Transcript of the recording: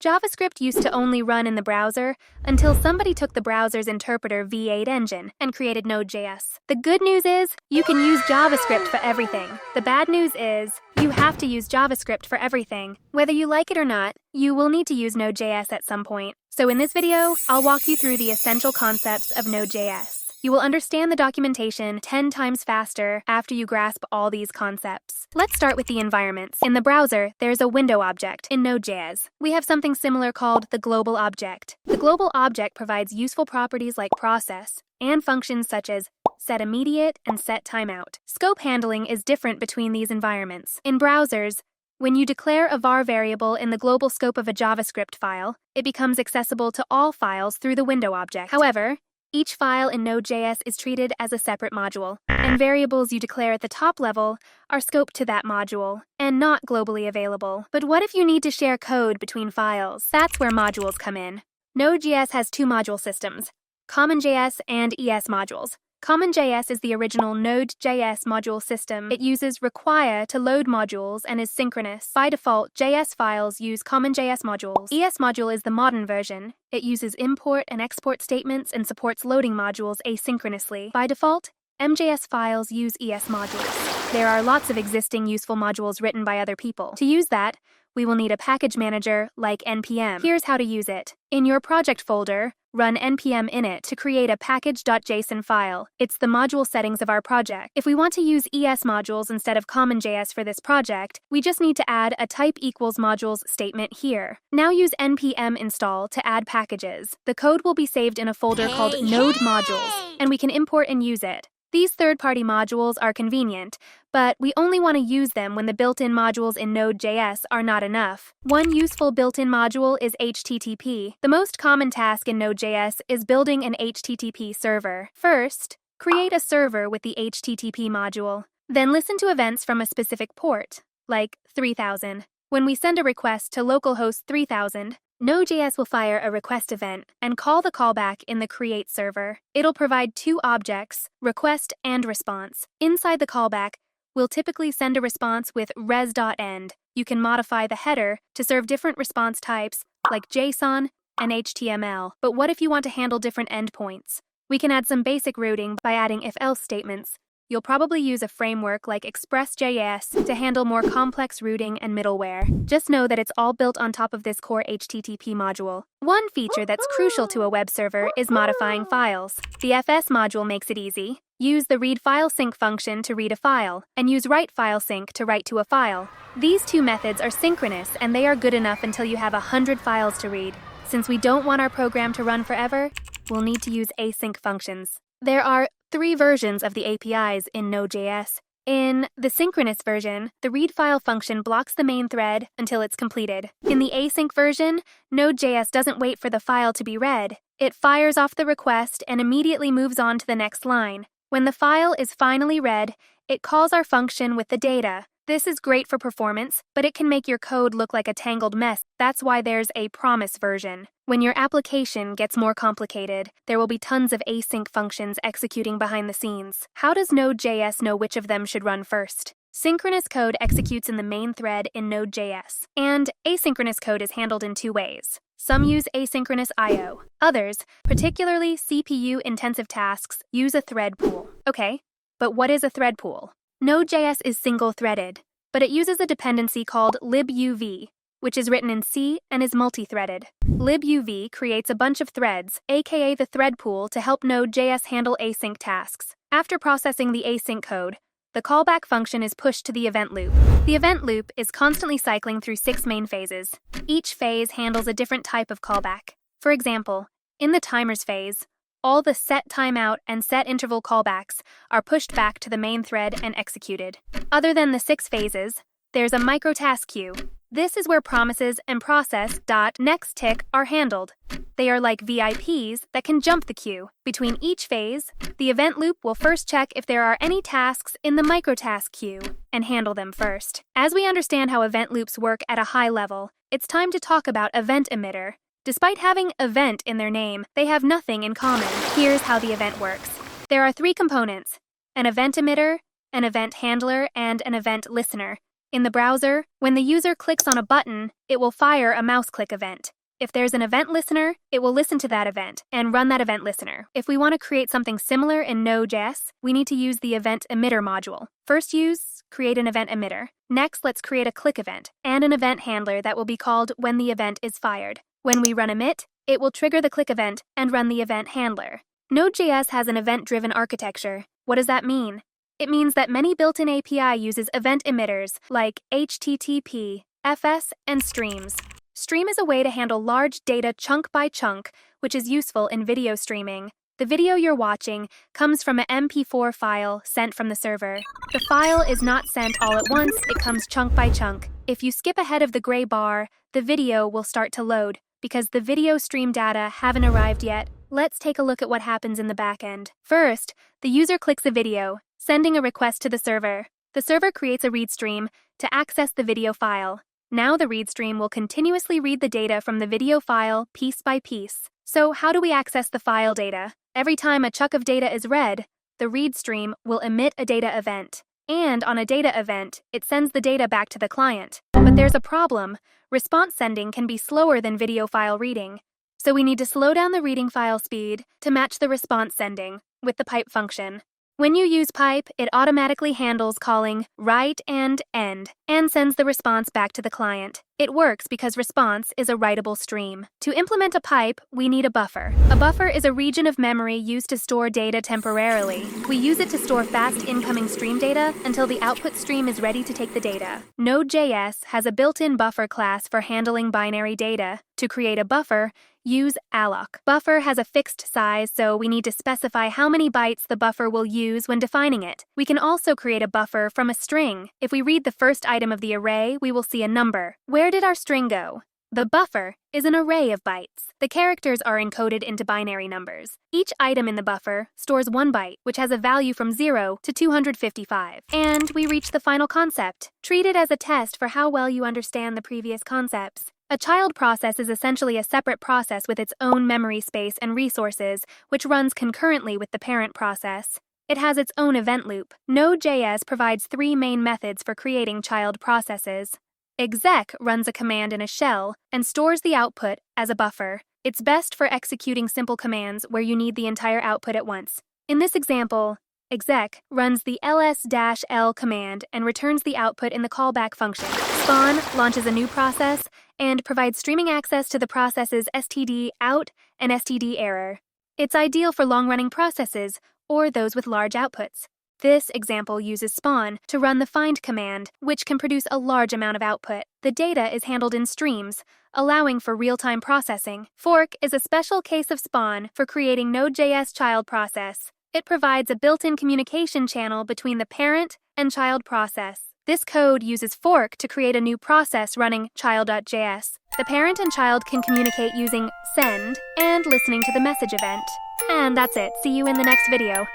JavaScript used to only run in the browser until somebody took the browser's interpreter V8 engine and created Node.js. The good news is you can use JavaScript for everything. The bad news is you have to use JavaScript for everything. Whether you like it or not, you will need to use Node.js at some point. So in this video, I'll walk you through the essential concepts of Node.js. You will understand the documentation 10 times faster after you grasp all these concepts. Let's start with the environments. In the browser, there's a window object. In Node.js, we have something similar called the global object. The global object provides useful properties like process and functions such as set immediate and set timeout. Scope handling is different between these environments. In browsers, when you declare a var variable in the global scope of a JavaScript file, it becomes accessible to all files through the window object. However, each file in Node.js is treated as a separate module, and variables you declare at the top level are scoped to that module and not globally available. But what if you need to share code between files? That's where modules come in. Node.js has two module systems, CommonJS and ES modules. CommonJS is the original Node.js module system. It uses require to load modules and is synchronous. By default, JS files use CommonJS modules. ES module is the modern version. It uses import and export statements and supports loading modules asynchronously. By default, MJS files use ES modules. There are lots of existing useful modules written by other people. To use that, we will need a package manager like npm. Here's how to use it. In your project folder, run npm init to create a package.json file. It's the module settings of our project. If we want to use ES modules instead of CommonJS for this project, we just need to add a type equals modules statement here. Now use npm install to add packages. The code will be saved in a folder called node modules, and we can import and use it. These third-party modules are convenient, but we only want to use them when the built-in modules in Node.js are not enough. One useful built-in module is HTTP. The most common task in Node.js is building an HTTP server. First, create a server with the HTTP module. Then listen to events from a specific port, like 3000. When we send a request to localhost 3000, Node.js will fire a request event and call the callback in the create server. It'll provide two objects, request and response. Inside the callback, we'll typically send a response with res.end. You can modify the header to serve different response types like JSON and HTML. But what if you want to handle different endpoints? We can add some basic routing by adding if-else statements. You'll probably use a framework like Express.js to handle more complex routing and middleware. Just know that it's all built on top of this core HTTP module. One feature that's crucial to a web server is modifying files. The FS module makes it easy. Use the readFileSync function to read a file, and use writeFileSync to write to a file. These two methods are synchronous, and they are good enough until you have 100 files to read. Since we don't want our program to run forever, we'll need to use async functions. There are 3 versions of the APIs in Node.js. In the synchronous version, the readFile function blocks the main thread until it's completed. In the async version, Node.js doesn't wait for the file to be read. It fires off the request and immediately moves on to the next line. When the file is finally read, it calls our function with the data. This is great for performance, but it can make your code look like a tangled mess. That's why there's a promise version. When your application gets more complicated, there will be tons of async functions executing behind the scenes. How does Node.js know which of them should run first? Synchronous code executes in the main thread in Node.js, and asynchronous code is handled in 2 ways. Some use asynchronous I/O. Others, particularly CPU-intensive tasks, use a thread pool. Okay, but what is a thread pool? Node.js is single-threaded, but it uses a dependency called Libuv, which is written in C and is multi-threaded. Libuv creates a bunch of threads, aka the thread pool, to help Node.js handle async tasks. After processing the async code, the callback function is pushed to the event loop. The event loop is constantly cycling through 6 main phases. Each phase handles a different type of callback. For example, in the timers phase, all the set timeout and set interval callbacks are pushed back to the main thread and executed. Other than the 6 phases, there's a microtask queue. This is where promises and process.nextTick are handled. They are like VIPs that can jump the queue. Between each phase, the event loop will first check if there are any tasks in the microtask queue and handle them first. As we understand how event loops work at a high level, it's time to talk about event emitter. Despite having event in their name, they have nothing in common. Here's how the event works. There are 3 components: an event emitter, an event handler, and an event listener. In the browser, when the user clicks on a button, it will fire a mouse click event. If there's an event listener, it will listen to that event and run that event listener. If we want to create something similar in Node.js, we need to use the event emitter module. First create an event emitter. Next, let's create a click event and an event handler that will be called when the event is fired. When we run emit, it will trigger the click event and run the event handler. Node.js has an event-driven architecture. What does that mean? It means that many built-in API uses event emitters like HTTP, FS, and streams. Stream is a way to handle large data chunk by chunk, which is useful in video streaming. The video you're watching comes from an MP4 file sent from the server. The file is not sent all at once, it comes chunk by chunk. If you skip ahead of the gray bar, the video will start to load. Because the video stream data haven't arrived yet, let's take a look at what happens in the backend. First, the user clicks a video, sending a request to the server. The server creates a read stream to access the video file. Now the read stream will continuously read the data from the video file piece by piece. So how do we access the file data? Every time a chunk of data is read, the read stream will emit a data event. And on a data event, it sends the data back to the client. But there's a problem. Response sending can be slower than video file reading. So we need to slow down the reading file speed to match the response sending with the pipe function. When you use pipe, it automatically handles calling write and end and sends the response back to the client. It works because response is a writable stream. To implement a pipe, we need a buffer. A buffer is a region of memory used to store data temporarily. We use it to store fast incoming stream data until the output stream is ready to take the data. Node.js has a built-in buffer class for handling binary data. To create a buffer, use alloc. Buffer has a fixed size, so we need to specify how many bytes the buffer will use when defining it. We can also create a buffer from a string. If we read the first item of the array, we will see a number. Where did our string go? The buffer is an array of bytes. The characters are encoded into binary numbers. Each item in the buffer stores 1 byte, which has a value from 0 to 255. And we reach the final concept. Treat it as a test for how well you understand the previous concepts. A child process is essentially a separate process with its own memory space and resources, which runs concurrently with the parent process. It has its own event loop. Node.js provides 3 main methods for creating child processes. Exec runs a command in a shell and stores the output as a buffer. It's best for executing simple commands where you need the entire output at once. In this example, exec runs the ls-l command and returns the output in the callback function. Spawn launches a new process and provides streaming access to the processes std_out and std_error. It's ideal for long-running processes or those with large outputs. This example uses spawn to run the find command, which can produce a large amount of output. The data is handled in streams, allowing for real-time processing. Fork is a special case of spawn for creating Node.js child process. It provides a built-in communication channel between the parent and child process. This code uses fork to create a new process running child.js. The parent and child can communicate using send and listening to the message event. And that's it. See you in the next video.